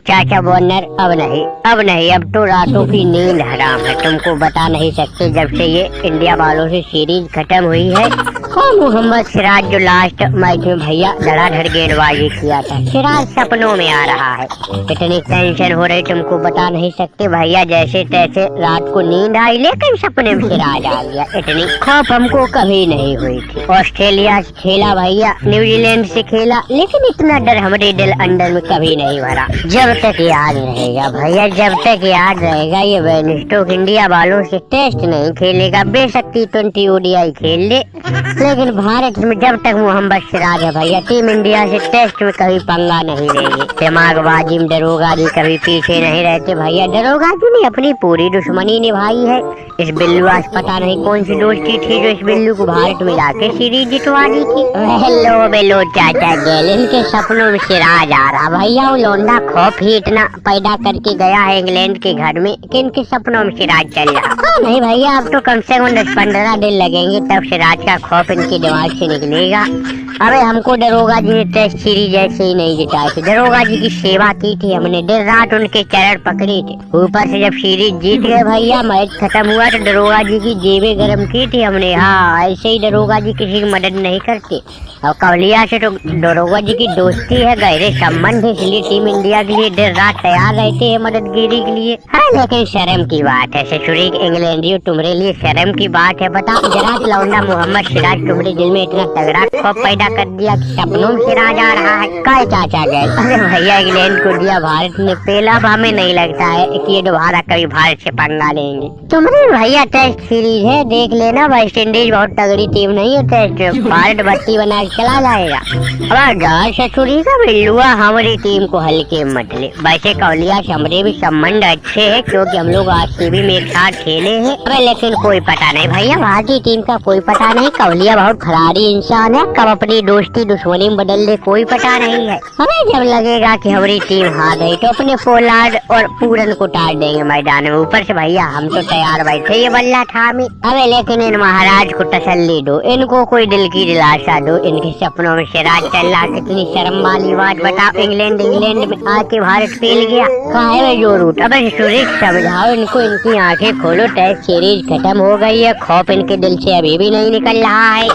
चाचा वार्नर, अब नहीं, अब तो रातों की नींद हराम है। तुमको बता नहीं सकते, जब से ये इंडिया वालों से सीरीज खत्म हुई है और मोहम्मद सिराज जो लास्ट मैच में भैया धड़ाधड़ गेंदबाजी किया था, सिराज सपनों में आ रहा है। इतनी टेंशन हो रही तुमको बता नहीं सकते भैया। जैसे तैसे रात को नींद आई, लेकिन सपने में सिराज आ गया। इतनी खौफ हमको कभी नहीं हुई थी। ऑस्ट्रेलिया से खेला भैया, न्यूजीलैंड से खेला, लेकिन इतना डर हमारे दिल अंदर में कभी नहीं भरा। जब तक याद रहेगा भैया, जब तक याद रहेगा, ये बेनस्टोक इंडिया वालों से टेस्ट नहीं खेलेगा। बेशक T20 ODI खेल ले, लेकिन भारत में जब तक मोहम्मद सिराज है भैया, टीम इंडिया से टेस्ट में कभी पंगा नहीं लेंगे। दिमागबाजी में दरोगा जी कभी पीछे नहीं रहते भैया। दरोगा जी ने अपनी पूरी दुश्मनी निभाई है। इस बिल्लू आज पता नहीं कौन सी दोस्ती थी जो इस बिल्लू को भारत में लाके सीरीज जितवा दी थी। हेलो बेलो चाचा गेल, इनके सपनों में सिराज आ रहा भैया। वो लौंडा खौफ ही इतना पैदा करके गया है इंग्लैंड के घर में कि इनके सपनों में सिराज चल रहा। नहीं भैया, अब तो कम से कम 10-15 दिन लगेंगे, तब सिराज का खौफ इनके दिमाग से निकलेगा। अबे हमको दरोगा जी ने टेस्ट सीरीज ऐसे ही नहीं जिताई थी। दरोगा जी की सेवा की थी हमने, दिन रात उनके चरण पकड़े थे। ऊपर से जब सीरीज जीत गए भैया, मैच खत्म हुआ, तो दरोगा जी की जेबें गर्म की थी हमने। हाँ, ऐसे ही दरोगा जी किसी की मदद नहीं करते। और कवलिया से तो दरोगा जी की दोस्ती है, गहरे संबंध है, इसलिए टीम इंडिया के लिए दिन रात तैयार रहते हैं मददगिरी के लिए। हाँ, लेकिन शर्म की बात है ससुरी इंग्लैंडी, तुम्हारे लिए शर्म की बात है। बताओ जरा, लौंडा मोहम्मद सिराज तुम्हारे दिल में इतना तगड़ा खौफ पैदा कर दिया कि सपनों में सिराज आ रहा है। काय चाचा गए? अरे भैया, इंग्लैंड को दिया भारत ने पहला, अब हमें नहीं लगता है कि ये दोबारा कभी भारत से पंगा लेंगे। तुम्हारे भैया टेस्ट सीरीज है, देख लेना। वेस्ट इंडीज बहुत तगड़ी टीम नहीं है, टेस्ट भारत बत्ती बना चला जाएगा। अब ससुरी का बिल्लुआ हमारी टीम को हल्के मत ले। वैसे कौलिया से हमारे भी संबंध अच्छे हैं, क्योंकि हम लोग RCB में एक साथ खेले हैं। अबे लेकिन कोई पता नहीं भैया, भारतीय टीम का कोई पता नहीं। कौलिया बहुत खरारी इंसान है, कब अपनी दोस्ती दुश्मनी में बदल दे कोई पता नहीं है। हमें जब लगेगा कि हमारी टीम हार गई, तो अपने पोलार्ड और पूरन को टार देंगे मैदान में। ऊपर से भैया हम तो तैयार बैठे ये बल्ला था में। अबे लेकिन इन महाराज को तसल्ली दो, इनको कोई दिल की दिलासा दो। इनके सपनों में सिराज चल रहा, कितनी शर्म वाली बात बताओ। इंग्लैंड में आके भारत फेल गया, काहे में जोर उठ। अब सुरेश समझाओ इनको, इनकी आंखें खोलो। टेस्ट सीरीज खत्म हो गई है, खौफ इनके दिल से अभी भी नहीं निकल रहा है।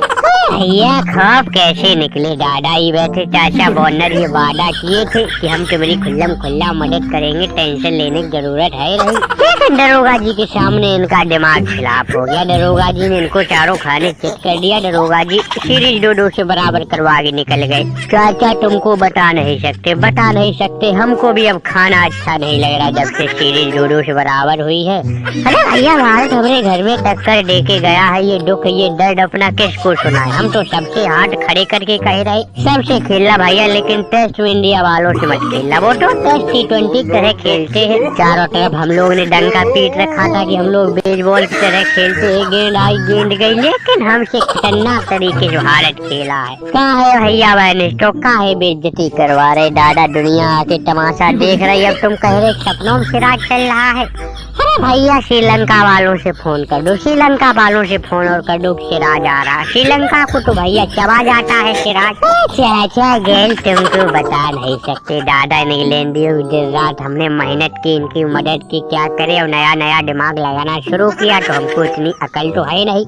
भैया खौफ कैसे निकले, दादा ही बैठे चाचा वार्नर ये वादा किए थे कि हम तुम्हारी खुल्ला मदद करेंगे, टेंशन लेने की जरूरत है नहीं। लेकिन दरोगा जी के सामने इनका दिमाग खिलाफ हो गया। दरोगा जी ने इनको चारों खाने चेक कर दिया। दरोगा जी सीरीज 2-2 से बराबर करवा के निकल गए। चाचा तुमको बता नहीं सकते, हमको भी अब खाना अच्छा नहीं लग रहा जब से सीरीज 2-2 से बराबर हुई है। अरे भैया, भारत हमारे घर में टक्कर दे के गया है, ये दुख ये दर्द अपना किसको सुनाए। हम तो सबसे हाथ खड़े करके कह रहे सबसे खेलना भैया, लेकिन टेस्ट में इंडिया वालों से मत खेलना। वो तो टेस्ट T20 की तरह खेलते हैं, चारों तरफ हम लोग ने डंका पीट रखा था कि हम लोग बेसबॉल की तरह खेलते हैं, गेंद आई गेंद गई, लेकिन हमसे खतरनाक तरीके से भारत खेला है। कहाँ है भैया बेनस्टोक, कहाँ है बेइज्जती करवा रहे दादा, दुनिया आके तमाशा देख रही। अब तुम कह रहे सपनों में सिराज चल रहा है। अरे भैया, श्रीलंका वालों से फोन कर दो, श्रीलंका वालों से फोन और कर दो, सिराज आ रहा। श्रीलंका को तो भैया चबा जाता है सिराज। चाचा गेल तुमको बता नहीं सकते, दादा इंग्लैंडियों दिन रात हमने मेहनत की, इनकी मदद की, क्या करे। और नया दिमाग लगाना शुरू किया, तो हमको इतनी अकल तो है नहीं।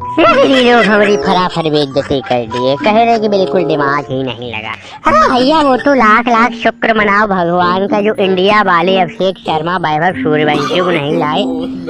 लोग हमारी फराफर बेइज्जती कर दिए, कह रहे कि बिल्कुल दिमाग ही नहीं लगा। अरे भैया, वो तो लाख शुक्र मनाओ भगवान का जो इंडिया वाले अभिषेक शर्मा, वैभव सूर्यवंशी को नहीं लाए।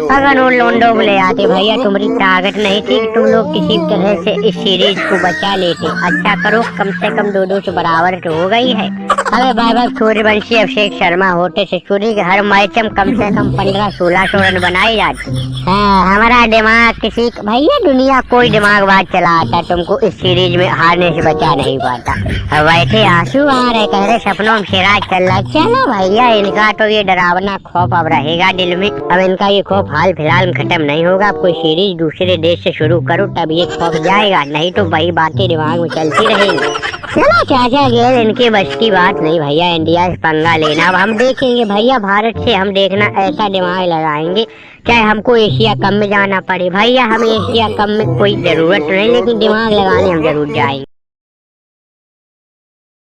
अगर उन लोंडो को ले आते भैया, तुम्हारी ताकत नहीं थी कि तुम लोग किसी तरह से इस सीरीज को बचा लेते। अच्छा करो, कम से कम 2-2 से बराबर तो हो गई है। अरे वैभव सूर्यवंशी अभिषेक शर्मा होते सेंचुरी के हर मैच में कम से कम 1500-1600 रन बनाए जाते। हाँ, हमारा दिमाग किसी भैया दुनिया कोई दिमाग बात चला आता, तुमको इस सीरीज में हारने से बचा नहीं पाता। अब वैसे आंसू आ रहे, कह रहे सपनों में सिराज चल रहा। चलो भैया, इनका तो ये डरावना खौफ अब रहेगा दिल में। अब इनका ये खौफ हाल फिलहाल में खत्म नहीं होगा। अब कोई सीरीज दूसरे देश से शुरू करो, तब ये खौफ जाएगा, नहीं तो वही बातें दिमाग में चलती रहेंगी। चलो चाचा गेल, इनके बस की बात नहीं भैया, इंडिया से पंगा लेना। अब हम देखेंगे भैया, भारत से हम देखना ऐसा दिमाग लगाएंगे, चाहे हमको एशिया कप में जाना पड़े। भैया हमें एशिया कप में कोई जरूरत नहीं, लेकिन दिमाग लगाने हम जरूर जाएंगे।